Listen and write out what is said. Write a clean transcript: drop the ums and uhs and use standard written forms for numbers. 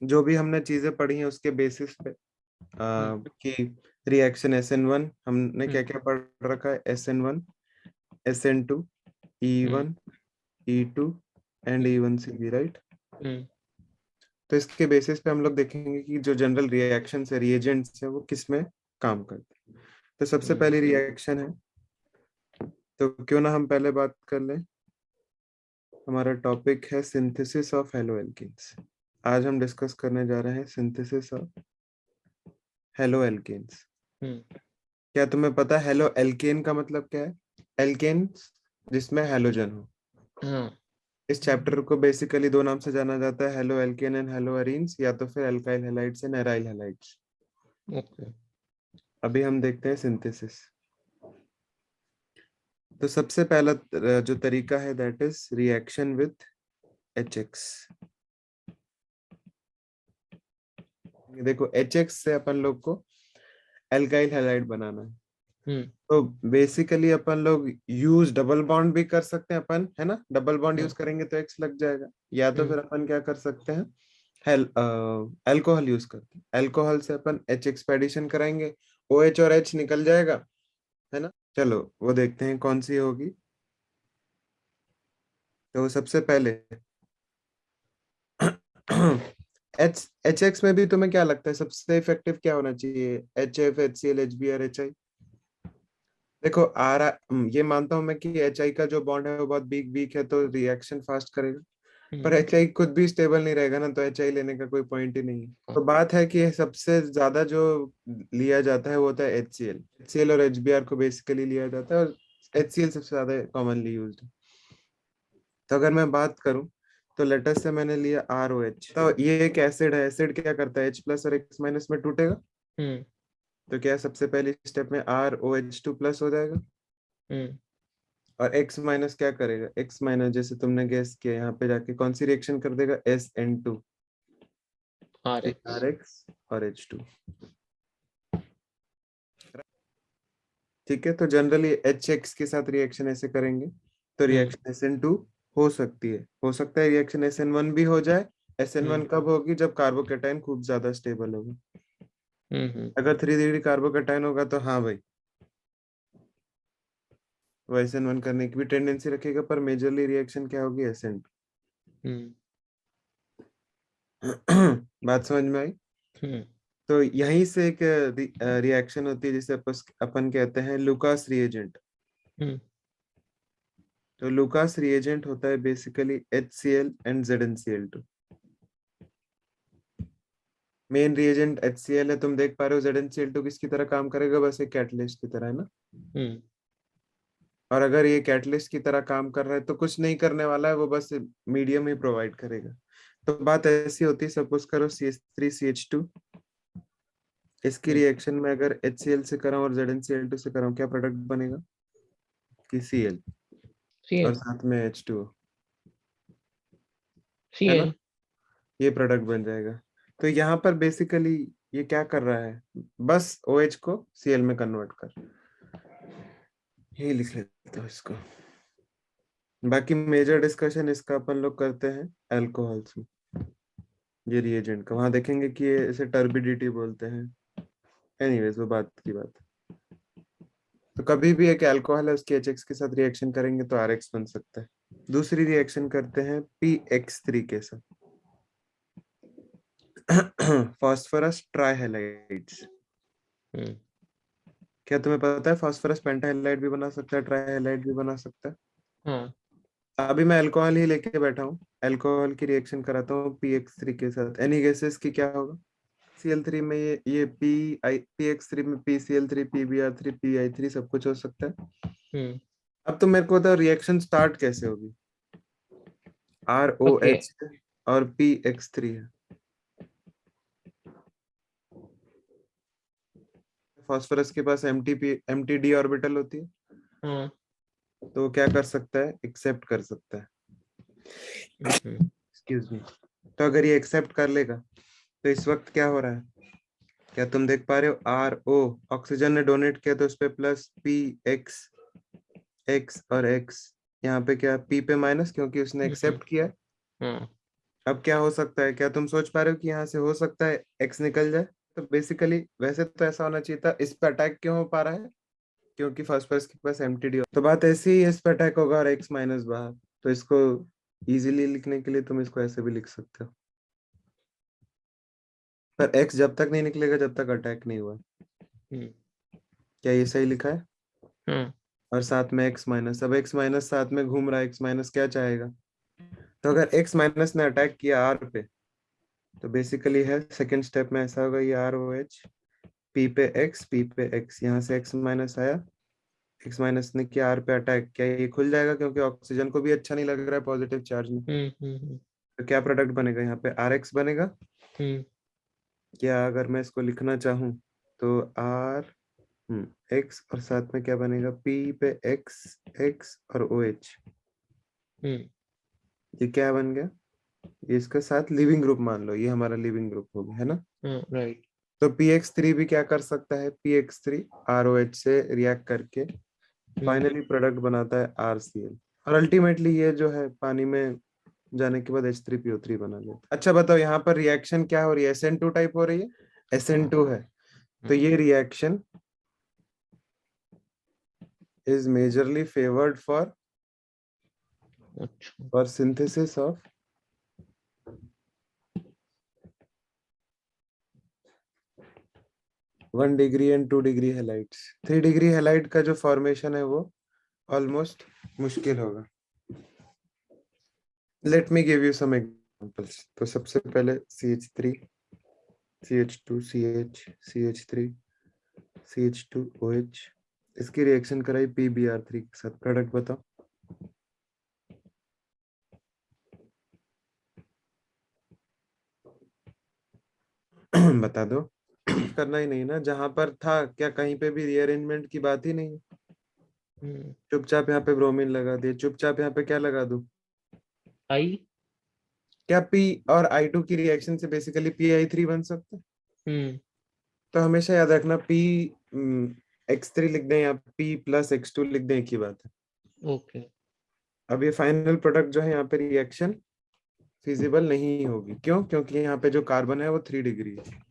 जो भी हमने चीजें पढ़ी हैं उसके बेसिस पे कि रिएक्शन SN1 हमने क्या क्या पढ़ रखा है, SN1, SN2, E1, E2 and E1CB, right. तो इसके बेसिस पे हम लोग देखेंगे कि जो जनरल रिएक्शंस है, रिएजेंट्स है, वो किस में काम करते हैं। तो सबसे पहली रिएक्शन है, तो क्यों ना हम पहले बात कर लें। हमारा टॉपिक है सिंथेसिस ऑफ हेलो एल्केन्स। आज हम डिस्कस करने जा रहे हैं सिंथेसिस ऑफ हेलो एल्केन्स। क्या तुम्हें पता है हेलो एल्केन का मतलब क्या है? एल्केन जिसमें हेलोजन हो। इस चैप्टर को बेसिकली दो नाम से जाना जाता है, halo alkane and hello arenes, या तो फिर alkyl halides and aryl halides. अभी हम देखते हैं सिंथेसिस। तो सबसे पहला जो तरीका है that is reaction with HX। देखो HX से अपन लोग को एल्काइल हैलाइड बनाना है। तो बेसिकली अपन लोग यूज डबल बॉन्ड भी कर सकते हैं अपन, है ना। डबल बॉन्ड यूज करेंगे तो X लग जाएगा, या तो फिर अपन क्या कर सकते हैं, अल्कोहल यूज करते हैं। अल्कोहल से अपन HX पे एडिशन कराएंगे, OH और H निकल जाएगा, है ना। चलो वो देखते हैं कौन सी होगी। तो सबसे पहले HX में भी तुम्हें क्या लगता है सबसे इफेक्टिव क्या होना चाहिए? HF, HCl, HBr, HI। देखो ये मानता हूं मैं कि HI का जो बॉन्ड है वो बहुत वीक है, तो रिएक्शन फास्ट करेगा। पर HI खुद भी स्टेबल नहीं रहेगा ना, तो HI लेने का कोई पॉइंट ही नहीं है। तो बात है कि सबसे ज्यादा जो लिया जाता है वो होता है HCl और HBr को बेसिकली लिया जाता है, और HCl सबसे ज्यादा कॉमनली यूज्ड है। तो अगर मैं बात करूं तो लेटर से मैंने लिया ROH। तो ये एक एसिड है, एसिड क्या करता है, H प्लस और X माइनस में टूटेगा। तो क्या सबसे पहली स्टेप में ROH2 प्लस हो जाएगा, और X माइनस क्या करेगा, X माइनस जैसे तुमने गैस किया यहाँ पे जाके कौन सी रिएक्शन कर देगा, SN2, RX और H2। ठीक है, तो जनरली HX के साथ रिएक्शन ऐसे करेंगे तो रिएक्शन SN2 हो सकती है, हो सकता है रिएक्शन SN1 भी हो जाए। SN1 कब होगी, जब कार्बोकेटाइन खूब ज्यादा स्टेबल होगा। अगर 3 डिग्री कार्बोकेटाइन होगा तो हाँ भाई, वो SN1 करने की भी टेंडेंसी रखेगा, पर मेजरली रिएक्शन क्या होगी, SN2। बात समझ में आई। तो यहीं से एक रिएक्शन होती है जिसे अपन कहते हैं लुकास रिएजेंट। तो लुकास रिएजेंट होता है basically HCl and ZnCl2। Main reagent HCl है, तुम देख पा रहे हो। ZnCl2 किसकी तरह काम करेगा, बस एक कैटलिस्ट की तरह, है ना। और अगर ये कैटलिस्ट की तरह काम कर रहा है तो कुछ नहीं करने वाला है, वो बस मीडियम ही प्रोवाइड करेगा। तो बात ऐसी होती है, सपोज करो CH3CH2, इसकी रिएक्शन में अगर HCl से कराऊं और ZnCl2 से कराऊं, क्या प्रोडक्ट बनेगा, कि Cl और साथ में H2O, है ना। ये प्रोडक्ट बन जाएगा। तो यहाँ पर बेसिकली ये क्या कर रहा है, बस OH को Cl में कन्वर्ट कर, यही लिख लेते हो इसको। बाकी मेजर डिस्कशन इसका अपन लोग करते हैं अल्कोहल्स में। ये रिएजेंट का वहां देखेंगे कि ये इसे टर्बिडिटी बोलते हैं। एनीवेज वो बात की बात। तो कभी भी एक अल्कोहल है उसके HX के साथ रिएक्शन करेंगे तो RX बन सकता है। दूसरी रिएक्शन करते हैं PX3 के साथ, फास्फोरस ट्राइहैलाइड्स। क्या तुम्हें पता है फास्फोरस पेंटाहैलाइड भी बना सकता है, ट्राइहैलाइड भी बना सकता है। अभी मैं अल्कोहल ही लेके बैठा हूँ, अल्कोहल की रिएक्शन कराता हूँ PX3 के साथ। एनी गेसेस की क्या होगा, Cl3 में ये PX3 में PCl3, PBr3, PI3 सब कुछ हो सकता है। अब तो मेरे को बताओ रिएक्शन स्टार्ट कैसे होगी। ROH और PX3 है, फास्फोरस के पास MTD ऑर्बिटल होती है, तो वो क्या कर सकता है, एक्सेप्ट कर सकता है। Excuse me. तो अगर ये एक्सेप्ट कर लेगा तो इस वक्त क्या हो रहा है, क्या तुम देख पा रहे हो, RO ऑक्सीजन ने डोनेट किया तो उस पे प्लस, PX, X और X, यहाँ पे क्या P पे माइनस क्योंकि उसने एक्सेप्ट किया है। अब क्या हो सकता है, क्या तुम सोच पा रहे हो कि यहाँ से हो सकता है x निकल जाए? तो बेसिकली वैसे तो ऐसा होना चाहिए था। इस पे अटैक क्यों हो पा रहा है? क्योंकि फर्स्ट पर्सन के पास एमटीडी हो, तो बात ऐसी ही, इस पे अटैक होगा और x माइनस बाहर। तो इसको इजीली लिखने के लिए तुम इसको ऐसे भी लिख सकते हो, पर x जब तक नहीं निकलेगा जब तक अटैक नहीं हुआ। क्या ये सही लिखा है? और साथ में x माइनस, अब x माइनस साथ में घूम रहा है, x माइनस क्या चाहेगा? तो अगर x माइनस ने अटैक किया r पे, तो बेसिकली है सेकंड स्टेप में ऐसा होगा, ये आर ओ एच पी पे x, पी पे x, यहाँ से x माइनस आया, x माइनस ने किया r पे अटैक, क्या ये खुल जाएगा? क्योंकि ऑक्सीजन को भी अच्छा नहीं लग रहा है पॉजिटिव चार्ज में। तो क्या प्रोडक्ट बनेगा यहाँ पे? आर एक्स बनेगा। क्या अगर मैं इसको लिखना चाहूँ तो आर एक्स, और साथ में क्या बनेगा? पी पे एक्स, एक्स और ओ एच। ये क्या बन गया? ये इसके साथ लिविंग ग्रुप मान लो, ये हमारा लिविंग ग्रुप हो गया, है ना? राइट। तो px3 भी क्या कर सकता है? px3 ROH से रिएक्ट करके फाइनली प्रोडक्ट बनाता है RCl, और अल्टीमेटली ये जो है पानी में जाने के बाद H3PO3 बना लेता है। अच्छा बताओ, यहाँ पर रिएक्शन क्या हो रही है? SN2 टाइप हो रही है, SN2 है। तो ये reaction is majorly favoured for synthesis of 1 degree and 2 degree halides. 3 degree halide का जो फॉर्मेशन है वो ऑलमोस्ट मुश्किल होगा। Let me give you some examples. तो सबसे पहले CH3, CH2, CH, CH3, CH2OH, इसकी रिएक्शन कराई PBr3 के साथ। प्रोडक्ट बताओ। बता दो। करना ही नहीं ना, जहां पर था क्या कहीं पे भी रीअरेंजमेंट की बात ही नहीं। चुपचाप यहाँ पे ब्रोमीन लगा दिए, चुपचाप यहाँ पे क्या लगा दूं? आई। क्या P और I2 की रिएक्शन से बेसिकली PI3 बन सकता है? तो हमेशा याद रखना, X3 लिख दें या P+X2 लिख दें, एक ही बात है। ओके। अब ये फाइनल प्रोडक्ट जो है यहाँ पे रिएक्शन फिजिबल नहीं होगी। क्यों? क्योंकि यहाँ पे जो कार्बन है वो 3 डिग्री है।